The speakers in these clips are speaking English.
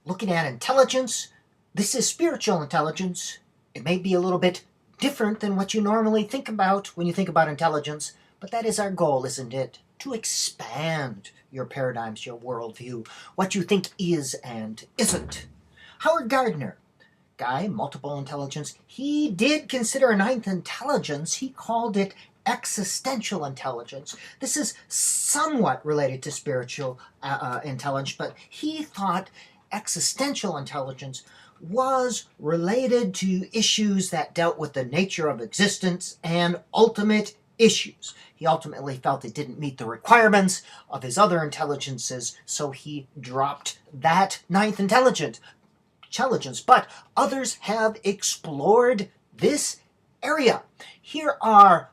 looking at intelligence. This is spiritual intelligence. It may be a little bit different than what you normally think about when you think about intelligence, but that is our goal, isn't it? To expand your paradigms, your worldview, what you think is and isn't. Howard Gardner, guy, multiple intelligence, he did consider a ninth intelligence. He called it existential intelligence. This is somewhat related to spiritual intelligence, but he thought existential intelligence was related to issues that dealt with the nature of existence and ultimate issues. He ultimately felt it didn't meet the requirements of his other intelligences, so he dropped that ninth intelligence. But others have explored this area. Here are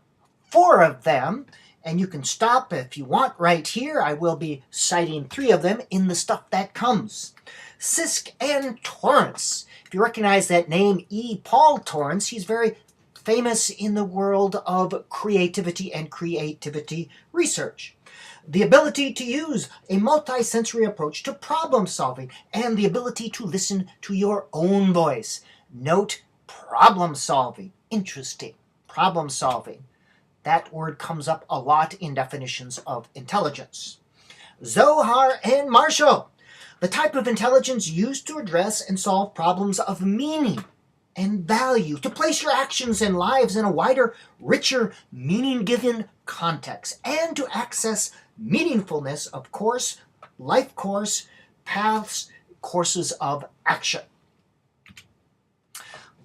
4 of them, and you can stop if you want right here. I will be citing 3 of them in the stuff that comes. Sisk and Torrance. If you recognize that name, E. Paul Torrance, he's very famous in the world of creativity and creativity research. The ability to use a multi-sensory approach to problem solving and the ability to listen to your own voice. Note problem solving. Interesting. Problem solving. That word comes up a lot in definitions of intelligence. Zohar and Marshall. The type of intelligence used to address and solve problems of meaning and value, to place your actions and lives in a wider, richer, meaning-given context, and to access meaningfulness of course, life course, paths, courses of action.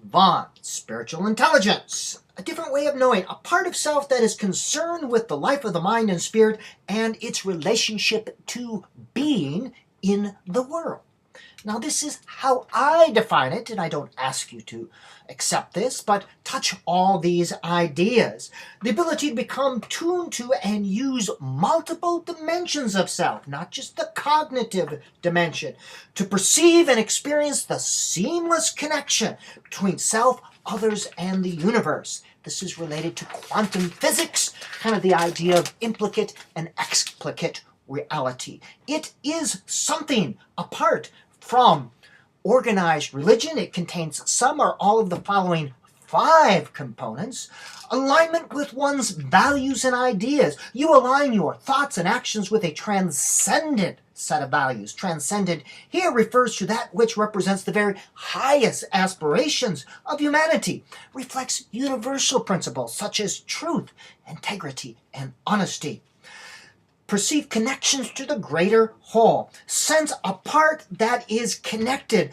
Vaughn, spiritual intelligence. A different way of knowing, a part of self that is concerned with the life of the mind and spirit and its relationship to being in the world. Now this is how I define it, and I don't ask you to accept this, but touch all these ideas. The ability to become tuned to and use multiple dimensions of self, not just the cognitive dimension, to perceive and experience the seamless connection between self, others, and the universe. This is related to quantum physics, kind of the idea of implicate and explicate reality. It is something apart from organized religion. It contains some or all of the following 5 components. Alignment with one's values and ideas. You align your thoughts and actions with a transcendent set of values. Transcendent here refers to that which represents the very highest aspirations of humanity. Reflects universal principles such as truth, integrity, and honesty. Perceive connections to the greater whole. Sense a part that is connected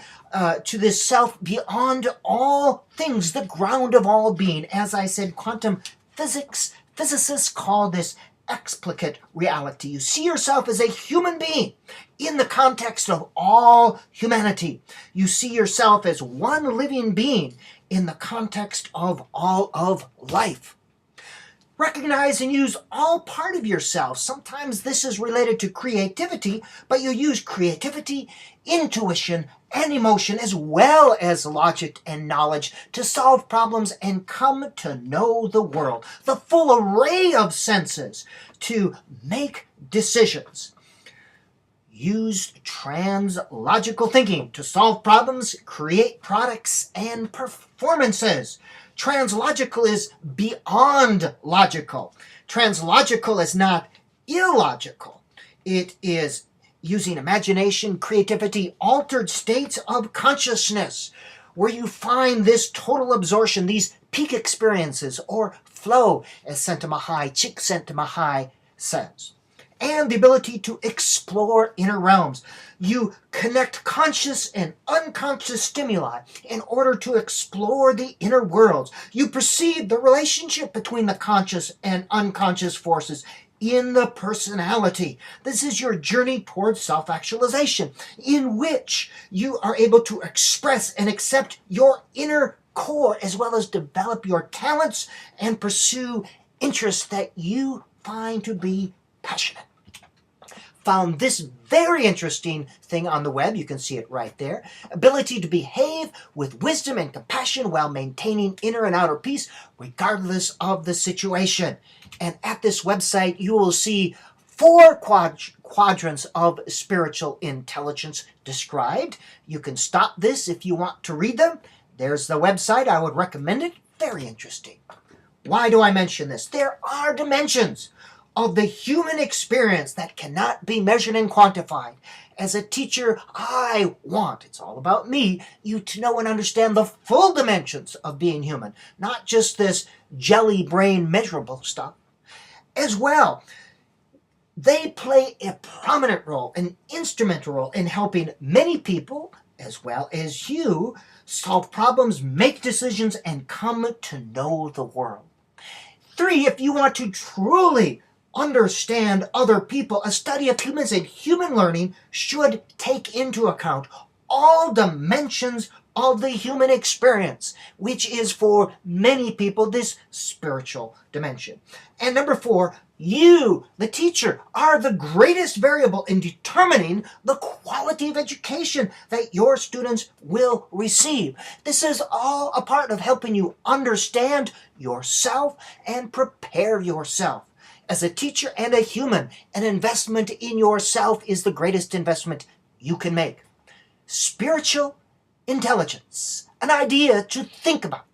to this self beyond all things, the ground of all being. As I said, quantum physics, physicists call this explicate reality. You see yourself as a human being in the context of all humanity. You see yourself as one living being in the context of all of life. Recognize and use all part of yourself. Sometimes this is related to creativity, but you use creativity, intuition, and emotion as well as logic and knowledge to solve problems and come to know the world. The full array of senses to make decisions. Use trans-logical thinking to solve problems, create products, and performances. Translogical is beyond logical. Translogical is not illogical. It is using imagination, creativity, altered states of consciousness, where you find this total absorption, these peak experiences, or flow, as Csikszentmihalyi says. And the ability to explore inner realms. You connect conscious and unconscious stimuli in order to explore the inner worlds. You perceive the relationship between the conscious and unconscious forces in the personality. This is your journey towards self-actualization, in which you are able to express and accept your inner core, as well as develop your talents and pursue interests that you find to be passionate. Found this very interesting thing on the web. You can see it right there. Ability to behave with wisdom and compassion while maintaining inner and outer peace regardless of the situation. And at this website, you will see 4 quadrants of spiritual intelligence described. You can stop this if you want to read them. There's the website. I would recommend it. Very interesting. Why do I mention this? There are dimensions of the human experience that cannot be measured and quantified. As a teacher, I want, it's all about me, you to know and understand the full dimensions of being human, not just this jelly brain measurable stuff. As well, they play a prominent role, an instrumental role in helping many people, as well as you, solve problems, make decisions, and come to know the world. 3, if you want to truly understand other people, a study of humans and human learning should take into account all dimensions of the human experience, which is for many people this spiritual dimension. And number 4, you, the teacher, are the greatest variable in determining the quality of education that your students will receive. This is all a part of helping you understand yourself and prepare yourself. As a teacher and a human, an investment in yourself is the greatest investment you can make. Spiritual intelligence, an idea to think about.